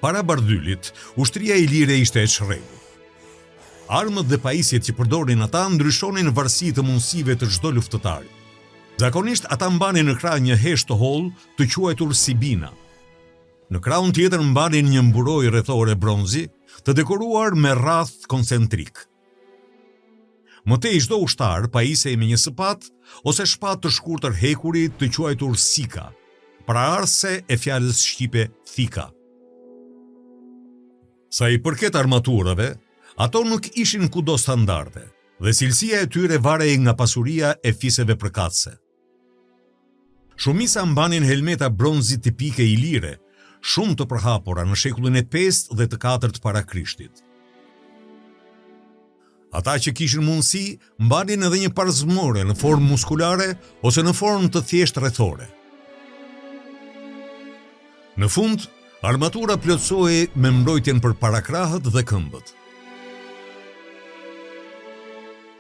Para bardhylit, ushtria ilire ishte e çrregull. Armët dhe pajisjet që përdorin ata ndryshonin varësi të mundësive të çdo luftëtari. Zakonisht ata mbanin në krah një heshtë të hollë të quajtur Sibina. Në krahun tjetër mbanin një mburojë rrethore bronzi, të dekoruar me rrath koncentrik. Mëtej çdo ushtar pajisej me një sapat ose shpatë të shkurtër hekuri të quajtur sika, praarse e fjalës shqipe thika. Sa i përket armaturave, ato nuk ishin kudo standarde, dhe cilësia e tyre varej nga pasuria e fiseve përkatëse. Shumica mbanin helmeta bronzi tipike ilire, shumë të përhapura në shekullin e 5 dhe të 4 para Krishtit. Ata që kishin mundësi mbanin edhe një parzmore në formë muskulare ose në formë të thjeshtë rrethore. Në fund, armatura plotësohej me mbrojtjen për parakrahët dhe këmbët.